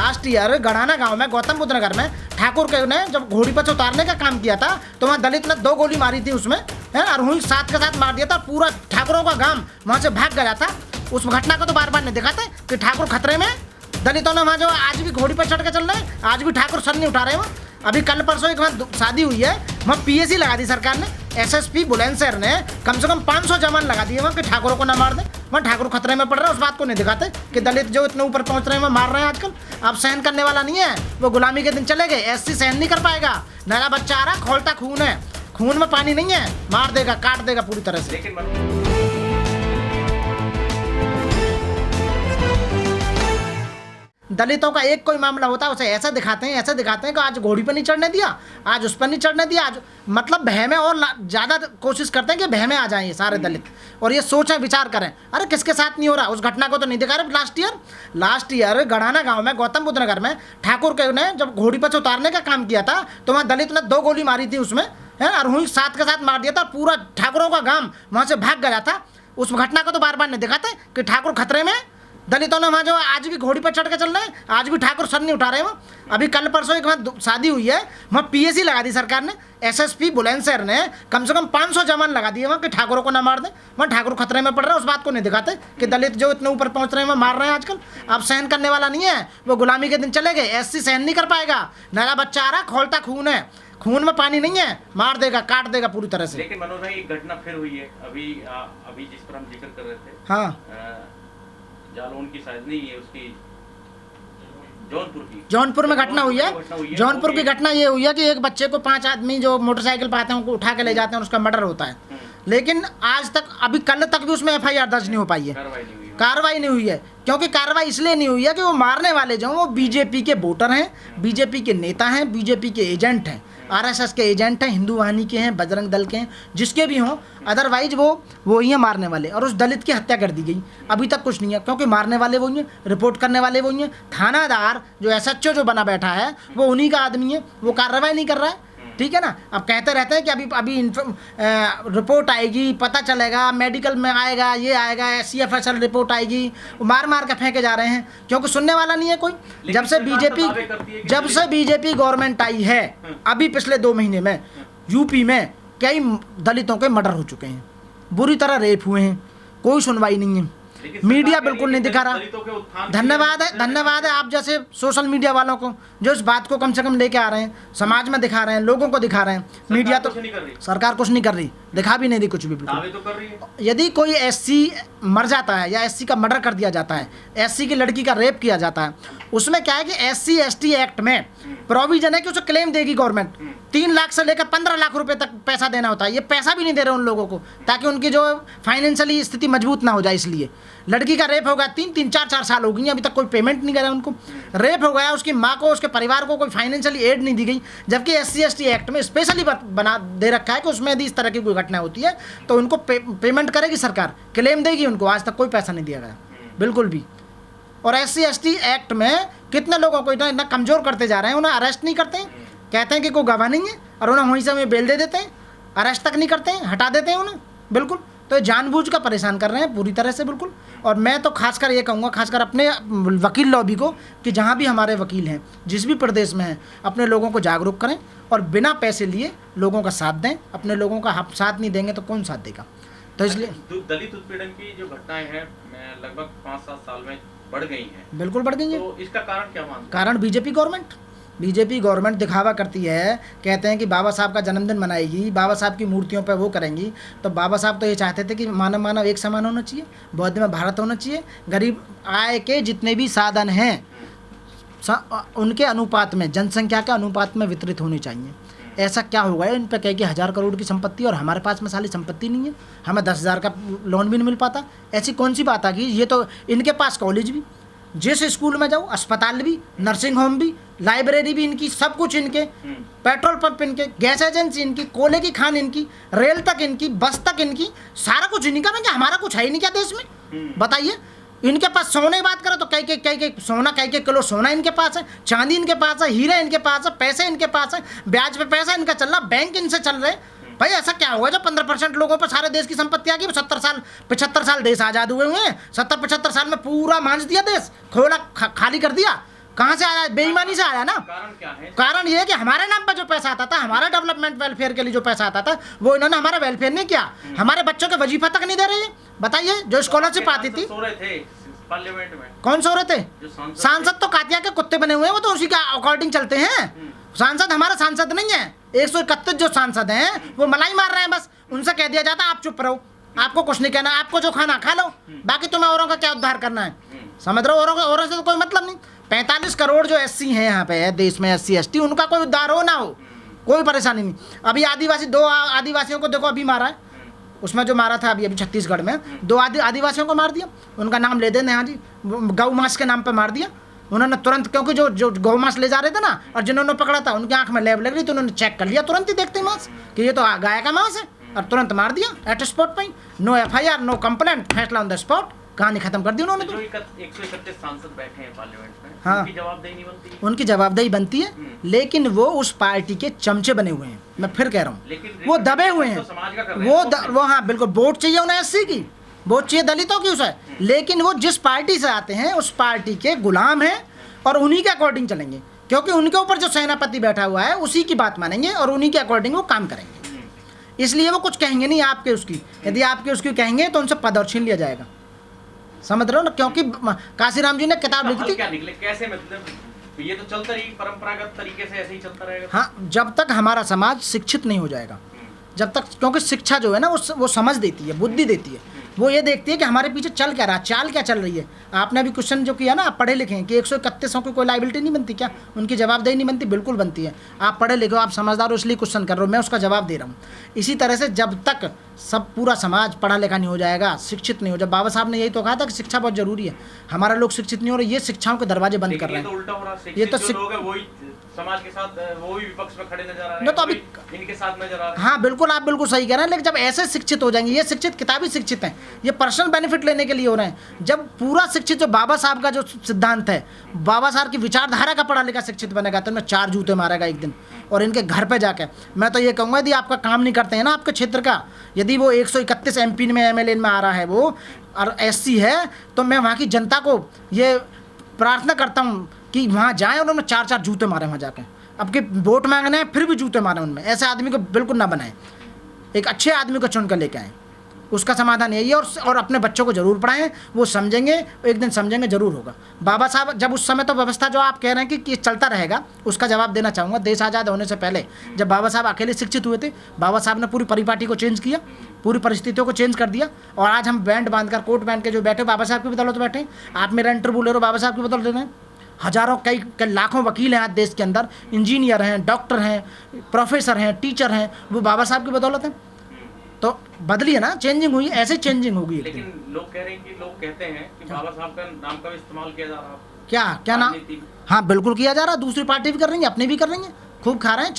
Last year गढ़ाना गांव में गौतम बुद्ध नगर में ठाकुर के ने जब घोड़ी पर से उतारने का काम किया था तो वहाँ दलित ने 2 गोली मारी थी उसमें, है, और वहीं साथ के साथ मार दिया था। पूरा ठाकुरों का गांव वहाँ से भाग गया था। उस घटना को तो बार बार नहीं दिखाते कि ठाकुर खतरे में। दलितों ने वहाँ जो आज भी घोड़ी पर चढ़ के चल रहे हैं, आज भी ठाकुर सर नहीं उठा रहे वहाँ। अभी कल परसों एक वहाँ शादी हुई है, वहाँ पीएसी लगा दी सरकार ने, एसएसपी बुलंदशहर ने कम से कम 500 जवान लगा दिए वहाँ कि ठाकुरों को ना मार दे। वहाँ ठाकुर खतरे में पड़ रहा है, उस बात को नहीं दिखाते कि दलित जो इतने ऊपर पहुँच रहे हैं मार रहे हैं आजकल। अब सहन करने वाला नहीं है, वो गुलामी के दिन चले गए। एससी सहन नहीं कर पाएगा, नया बच्चा आ रहा, खोलता खून है, खून में पानी नहीं है, मार देगा, काट देगा पूरी तरह से। दलितों का एक कोई मामला होता है उसे ऐसा दिखाते हैं कि आज घोड़ी पर नहीं चढ़ने दिया, आज उस पर नहीं चढ़ने दिया, आज मतलब बहमे और ज़्यादा कोशिश करते हैं कि बहमे आ जाएं ये सारे दलित और ये सोचें विचार करें। अरे किसके साथ नहीं हो रहा, उस घटना को तो नहीं दिखा रहे। लास्ट ईयर गढ़ाना गांव में गौतम बुद्ध नगर में ठाकुर के ने जब घोड़ी पर से उतारने का काम किया था तो वहाँ दलित ने 2 गोली मारी थी उसमें, है, और वहीं साथ के साथ मार दिया था। पूरा ठाकुरों का गांव वहाँ से भाग गया था। उस घटना को तो बार बार नहीं दिखाते कि ठाकुर खतरे में। दलितों ने वहाँ जो आज भी घोड़ी पर चढ़ के चल रहे हैं, आज भी ठाकुर सर नहीं उठा रहे वहाँ। अभी कल परसों एक वहाँ शादी हुई है, वहाँ पीएसी लगा दी सरकार ने, एसएसपी बुलंदशहर ने कम से कम 500 जवान लगा दिए वहाँ कि ठाकुरों को ना मार दे। वहाँ ठाकुर खतरे में पड़ रहा है, उस बात को नहीं दिखाते कि दलित जो इतने ऊपर पहुँच रहे हैं वहाँ मार रहे हैं आजकल। अब सहन करने वाला नहीं है, वो गुलामी के दिन चले गए। एससी सहन नहीं कर पाएगा, नया बच्चा आ रहा, खोलता खून है, खून में पानी नहीं है, मार देगा, काट देगा पूरी तरह से। लेकिन मनोज भाई एक घटना फिर हुई है अभी जिस पर हम जिक्र कर रहे थे। हाँ, जालौन की शायद नहीं है, उसकी जौनपुर में घटना हुई है। जौनपुर की घटना ये हुई है कि एक बच्चे को 5 आदमी जो मोटरसाइकिल पर आते हैं उनको उठा के ले जाते हैं और उसका मर्डर होता है। लेकिन आज तक, अभी कल तक भी उसमें एफआईआर दर्ज नहीं हो पाई है, कार्रवाई नहीं हुई है। क्योंकि कार्रवाई इसलिए नहीं हुई है कि वो मारने वाले जो वो बीजेपी के वोटर हैं, बीजेपी के नेता हैं, बीजेपी के एजेंट हैं, आरएसएस के एजेंट हैं, हिंदू वाहिनी के हैं, बजरंग दल के हैं, जिसके भी हों। अदरवाइज वो ही हैं मारने वाले। और उस दलित की हत्या कर दी गई, अभी तक कुछ नहीं है, क्योंकि मारने वाले वो ही हैं, रिपोर्ट करने वाले वो ही हैं। थानादार जो एसएचओ जो बना बैठा है वो उन्हीं का आदमी है, वो कार्रवाई नहीं कर रहा है। ठीक है ना। अब कहते रहते हैं कि अभी रिपोर्ट आएगी, पता चलेगा, मेडिकल में आएगा, ये आएगा, CFSL रिपोर्ट आएगी। मार मार के फेंके जा रहे हैं क्योंकि सुनने वाला नहीं है कोई। जब से बीजेपी गवर्नमेंट आई है, अभी पिछले 2 महीने में यूपी में कई दलितों के मर्डर हो चुके हैं, बुरी तरह रेप हुए हैं, कोई सुनवाई नहीं है, मीडिया बिल्कुल नहीं दिखा रहा। धन्यवाद है आप जैसे सोशल मीडिया वालों को जो इस बात को कम से कम लेके आ रहे हैं, समाज में दिखा रहे हैं, लोगों को दिखा रहे हैं। मीडिया तो सरकार कुछ नहीं कर रही, दिखा भी नहीं रही कुछ भी। यदि कोई एससी मर जाता है या एससी का मर्डर कर दिया जाता है, एससी की लड़की का रेप किया जाता है, उसमें क्या है कि SC/ST एक्ट में प्रोविजन है कि उसे क्लेम देगी गवर्नमेंट। 3 लाख से लेकर 15 लाख रुपए तक पैसा देना होता है। ये पैसा भी नहीं दे रहे उन लोगों को ताकि उनकी जो फाइनेंशियली स्थिति मजबूत ना हो जाए। इसलिए लड़की का रेप हो गया, 3-4 साल हो गई, अभी तक कोई पेमेंट नहीं करा उनको। रेप हो गया, उसकी माँ को, उसके परिवार को कोई फाइनेंशियली एड नहीं दी गई, जबकि SC/ST एक्ट में स्पेशली बना दे रखा है कि उसमें यदि इस तरह की कोई घटना होती है तो उनको पेमेंट करेगी सरकार, क्लेम देगी उनको। आज तक कोई पैसा नहीं दिया गया बिल्कुल भी। और SC/ST एक्ट में कितने लोगों को इतना कमज़ोर करते जा रहे हैं। उन्हें अरेस्ट नहीं करते हैं, कहते हैं कि कोई गवाह नहीं है, और उन्हें वहीं से हमें बेल दे देते हैं, अरेस्ट तक नहीं करते हैं, हटा देते हैं उन्हें बिल्कुल। तो जानबूझ कर परेशान कर रहे हैं पूरी तरह से बिल्कुल। और मैं तो खासकर ये कहूँगा, खासकर अपने वकील लॉबी को, कि जहाँ भी हमारे वकील हैं, जिस भी प्रदेश में हैं, अपने लोगों को जागरूक करें और बिना पैसे लिए लोगों का साथ दें। अपने लोगों का हम साथ नहीं देंगे तो कौन साथ देगा। तो इसलिए दलित उत्पीड़न की जो घटनाएं हैं लगभग 5-7 साल में बढ़ गई हैं। बिल्कुल बढ़ गई हैं। तो इसका कारण क्या मानते हैं? कारण बीजेपी गवर्नमेंट दिखावा करती है। कहते हैं कि बाबा साहब का जन्मदिन मनाएगी, बाबा साहब की मूर्तियों पर वो करेंगी। तो बाबा साहब तो ये चाहते थे कि मानव एक समान होना चाहिए, बौद्ध में भारत होना चाहिए, गरीब आय के जितने भी साधन हैं उनके अनुपात में, जनसंख्या के अनुपात में वितरित होने चाहिए। ऐसा क्या होगा इन पर कह के 1000 करोड़ की संपत्ति और हमारे पास में सारी संपत्ति नहीं है, हमें 10,000 का लोन भी नहीं मिल पाता। ऐसी कौन सी बात आ गई। ये तो इनके पास कॉलेज भी, जिस स्कूल में जाओ, अस्पताल भी, नर्सिंग होम भी, लाइब्रेरी भी इनकी, सब कुछ इनके, पेट्रोल पंप इनके, गैस एजेंसी इनकी, कोयले की खान इनकी, रेल तक इनकी, बस तक इनकी, सारा कुछ इनका। मैं हमारा कुछ है ही नहीं क्या देश में, बताइए। इनके पास सोने की बात करो तो कई सोना, कई किलो सोना इनके पास है, चांदी इनके पास है, हीरे इनके पास है, पैसे इनके पास है, ब्याज पे पैसा इनका चल रहा, बैंक इनसे चल रहे। भाई ऐसा क्या होगा जब 15% लोगों पर सारे देश की संपत्ति आ गई। 75 साल देश आज़ाद हुए हैं, 70-75 साल में पूरा मांझ दिया देश, खोला खाली कर दिया। कहाँ से आया? बेईमानी से आया ना। कारण क्या है? कारण ये है कि हमारे नाम पर जो पैसा आता था, हमारा डेवलपमेंट वेलफेयर के लिए जो पैसा आता था, वो इन्होंने हमारा वेलफेयर नहीं किया, हमारे बच्चों के वजीफा तक नहीं दे रहे। बताइए, जो स्कॉलरशिप आती थी, सो रहे थे पार्लियामेंट में, कौन सो रहे थे? जो सांसद तो कातिया के कुत्ते बने हुए हैं, वो तो उसी के अकॉर्डिंग चलते हैं। सांसद हमारा सांसद नहीं है। 131 जो सांसद हैं वो मलाई मार रहे हैं, बस उनसे कह दिया जाता आप चुप रहो, आपको कुछ नहीं कहना, आपको जो खाना खा लो, बाकी तुम्हें औरों का क्या उद्धार करना है। समझ रहे हो? औरों से तो कोई मतलब नहीं। 45 करोड़ जो SC हैं यहाँ पे है देश में, SC ST, उनका कोई उद्धार हो ना हो, कोई परेशानी नहीं। अभी आदिवासी 2 आदिवासियों को देखो अभी मारा है, उसमें जो मारा था अभी छत्तीसगढ़ में 2 आदिवासियों को मार दिया। उनका नाम ले देना, हाँ जी, गौ मांस के नाम पे मार दिया उन्होंने तुरंत, क्योंकि जो गौ मांस ले जा रहे थे ना, और जिन्होंने पकड़ा था उनकी आंख में लैब लग रही थी, उन्होंने चेक कर लिया तुरंत ही देखते मांस कि ये तो गाय का मांस है, और तुरंत मार दिया एट स्पॉट पे। नो FIR, नो कंप्लेंट, फैसला ऑन द स्पॉट, कहानी खत्म कर दी उन्होंने। जो 131 सांसद बैठे हैं पार्लियामेंट में, हाँ, उनकी जवाबदेही नहीं बनती है। उनकी जवाबदेही बनती है, लेकिन वो उस पार्टी के चमचे बने हुए हैं। मैं फिर कह रहा हूँ, वो दबे हुए हैं, वो हाँ बिल्कुल, वोट चाहिए उन्हें SC की, वोट चाहिए दलितों की उसे, लेकिन वो जिस पार्टी से आते हैं उस पार्टी के गुलाम हैं और उन्हीं के अकॉर्डिंग चलेंगे, क्योंकि उनके ऊपर जो सेनापति बैठा हुआ है उसी की बात मानेंगे और उन्हीं के अकॉर्डिंग वो काम करेंगे। इसलिए वो कुछ कहेंगे नहीं आपके उसकी, यदि आपके उसकी कहेंगे तो उनसे पद और छीन लिया जाएगा। समझ रहे हो ना? क्योंकि काशीराम जी ने किताब लिखी थी, क्या निकले कैसे, मतलब ये तो चलता रही परंपरागत तरीके से, ऐसे ही चलता रहेगा। हाँ, जब तक हमारा समाज शिक्षित नहीं हो जाएगा, जब तक, क्योंकि शिक्षा जो है ना वो समझ देती है, बुद्धि देती है, वो ये देखती है कि हमारे पीछे चल क्या रहा, चाल क्या चल रही है। आपने अभी क्वेश्चन जो किया ना, आप पढ़े लिखे हैं कि 131 की कोई लाइबिलिटी नहीं बनती क्या, उनकी जवाबदेही नहीं बनती? बिल्कुल बनती है। आप पढ़े लिखे हो, आप समझदार हो, इसलिए क्वेश्चन कर रहे हो, मैं उसका जवाब दे रहा हूँ। इसी तरह से जब तक सब पूरा समाज पढ़ा लिखा नहीं हो जाएगा, शिक्षित नहीं हो जाए, बाबा साहब ने यही तो कहा था कि शिक्षा बहुत जरूरी है, हमारा लोग शिक्षित नहीं हो रहे, ये शिक्षाओं के दरवाजे बंद कर रहे हैं। उल्टा हो रहा है, ये तो लोग हैं वही समाज के साथ, वही विपक्ष में खड़े नजर आ रहे हैं, तो अभी इनके साथ नजर आ रहे हैं। हाँ बिल्कुल, आप बिल्कुल सही कह रहे हैं, लेकिन जब ऐसे शिक्षित हो जाएंगे, ये शिक्षित किताबी शिक्षित हैं, ये पर्सनल बेनिफिट लेने के लिए हो रहे हैं। जब पूरा शिक्षित, जो बाबा साहब का जो सिद्धांत है, बाबा साहब की विचारधारा का पढ़ा लिखा शिक्षित बनेगा, तो मैं 4 जूते मारेगा एक दिन, और इनके घर पे जाके मैं तो ये कहूँगा, यदि आपका काम नहीं करते हैं ना आपके क्षेत्र का, यदि वो 131 MP में MLA में आ रहा है वो और SC है, तो मैं वहाँ की जनता को ये प्रार्थना करता हूँ कि वहाँ जाएँ और उन्हें 4-4 जूते मारे वहाँ जाके। अब के वोट मांगने हैं फिर भी जूते मारे उनमें, ऐसे आदमी को बिल्कुल ना बनाएं, एक अच्छे आदमी को चुन कर लेके आएँ, उसका समाधान यही है। और अपने बच्चों को ज़रूर पढ़ाएं, वो समझेंगे, एक दिन समझेंगे, ज़रूर होगा। बाबा साहब जब उस समय तो व्यवस्था जो आप कह रहे हैं कि चलता रहेगा, उसका जवाब देना चाहूँगा। देश आज़ाद होने से पहले जब बाबा साहब अकेले शिक्षित हुए थे, बाबा साहब ने पूरी परिपाटी को चेंज किया, पूरी परिस्थितियों को चेंज कर दिया, और आज हम बैंड बांध कर, कोट बांध के जो बैठे, बाबा साहब की बदौलत बैठे। आप मेरा इंटरव्यू ले रहे हो, बाबा साहब की बदौलत ले रहे हैं। हज़ारों कई लाखों वकील हैं आज देश के अंदर, इंजीनियर हैं, डॉक्टर हैं, प्रोफेसर हैं, टीचर हैं, वो बाबा साहब की बदौलत है। तो बदली है ना, चेंजिंग हुई, ऐसे चेंजिंग होगी। लेकिन लोग कह रहे हैं कि लोग कहते हैं कि बाबा साहब का नाम का इस्तेमाल किया जा रहा है। क्या नाम? हाँ बिल्कुल किया जा रहा है, दूसरी पार्टी भी कर रही है, अपने भी कर रही है, खूब खा रहे हैं।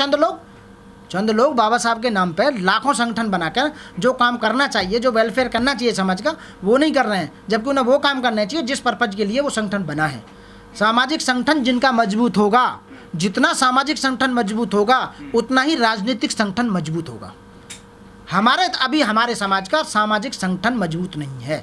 चंद लोग बाबा साहब के नाम पर लाखों संगठन बनाकर जो काम करना चाहिए, जो वेलफेयर करना चाहिए समाज का, वो नहीं कर रहे हैं, जबकि उन्हें वो काम करना चाहिए जिस पर्पज के लिए वो संगठन बना है। सामाजिक संगठन जिनका मजबूत होगा, जितना सामाजिक संगठन मजबूत होगा उतना ही राजनीतिक संगठन मजबूत होगा। हमारे समाज का सामाजिक संगठन मजबूत नहीं है,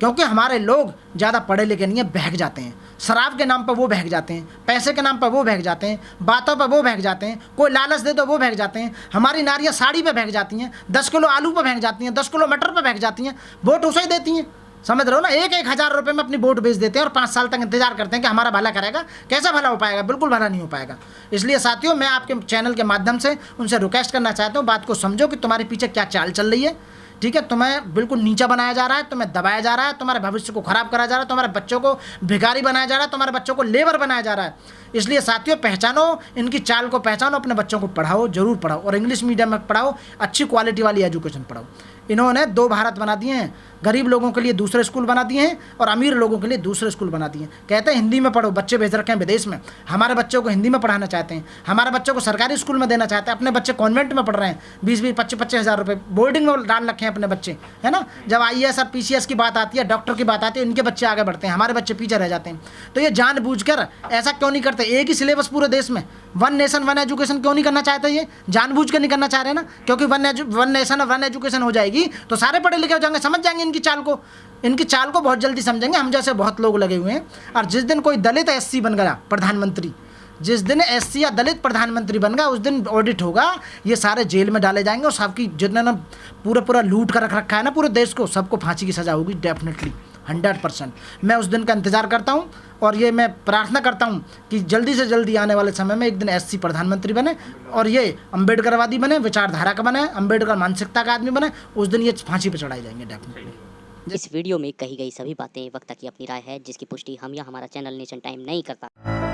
क्योंकि हमारे लोग ज़्यादा पढ़े लिखे नहीं है, बहक जाते हैं। शराब के नाम पर वो बहक जाते हैं, पैसे के नाम पर वो बहक जाते हैं, बातों पर वो बहक जाते हैं, कोई लालच दे दो वो बहक जाते हैं। हमारी नारियाँ साड़ी पे बहक जाती हैं, 10 किलो आलू पे बहक जाती हैं, 10 किलो मटर पे बहक जाती हैं, वोट उसे ही देती हैं। समझ रहे हो ना? 1,000 रुपये में अपनी वोट बेच देते हैं और 5 साल तक इंतजार करते हैं कि हमारा भला करेगा। कैसा भला हो पाएगा? बिल्कुल भला नहीं हो पाएगा। इसलिए साथियों, मैं आपके चैनल के माध्यम से उनसे रिक्वेस्ट करना चाहता हूँ, बात को समझो कि तुम्हारे पीछे क्या चाल चल रही है। ठीक है, तुम्हें बिल्कुल नीचा बनाया जा रहा है, तुम्हें दबाया जा रहा है, तुम्हारे भविष्य को खराब करा जा रहा है, तुम्हारे बच्चों को भिखारी बनाया जा रहा है, तुम्हारे बच्चों को लेबर बनाया जा रहा है। इसलिए साथियों, पहचानो इनकी चाल को, पहचानो, अपने बच्चों को पढ़ाओ, जरूर पढ़ाओ, और इंग्लिश मीडियम में पढ़ाओ, अच्छी क्वालिटी वाली एजुकेशन पढ़ाओ। इन्होंने 2 भारत बना दिए हैं, गरीब लोगों के लिए दूसरे स्कूल बना दिए हैं और अमीर लोगों के लिए दूसरे स्कूल बना दिए हैं। कहते हैं हिंदी में पढ़ो, बच्चे भेज रखे हैं विदेश में, हमारे बच्चों को हिंदी में पढ़ाना चाहते हैं, हमारे बच्चों को सरकारी स्कूल में देना चाहते हैं, अपने बच्चे कॉन्वेंट में पढ़ रहे हैं, 20-20, 25-25 हज़ार रुपये बोर्डिंग में डाल रखे हैं अपने बच्चे, है ना। जब IAS और PCS की बात आती है, डॉक्टर की बात आती है, इनके बच्चे आगे बढ़ते हैं, हमारे बच्चे पीछे रह जाते हैं। तो ये जानबूझकर ऐसा क्यों नहीं करते चाहते? एक ही सिलेबस पूरे देश में, वन नेशन वन एजुकेशन क्यों नहीं करना चाहते? ये जानबूझ के नहीं करना चाह रहे ना, क्योंकि वन नेशन वन एजुकेशन हो जाएगी तो सारे पढ़े लिखे हो जाएंगे, समझ जाएंगे इनकी चाल को बहुत जल्दी समझेंगे। हम जैसे बहुत लोग लगे हुए हैं। और जिस दिन कोई दलित एससी बन गया प्रधानमंत्री, जिस दिन एससी या दलित प्रधानमंत्री बन गया, उस दिन ऑडिट होगा, ये सारे जेल में डाले जाएंगे और सबकी जिन्होंने पूरा लूट कर रख रखा है ना पूरे देश को, सबको फांसी की सज़ा होगी डेफिनेटली 100%। मैं उस दिन का इंतज़ार करता हूँ और ये मैं प्रार्थना करता हूँ कि जल्दी से जल्दी आने वाले समय में एक दिन एससी प्रधानमंत्री बने और ये अम्बेडकरवादी बने, विचारधारा का बने, अम्बेडकर मानसिकता का आदमी बने, उस दिन ये फांसी पर चढ़ाए जाएंगे डेफिनेटली। इस वीडियो में कही गई सभी बातें वक्ता की अपनी राय है, जिसकी पुष्टि हम या हमारा चैनल नेशन टाइम नहीं करता।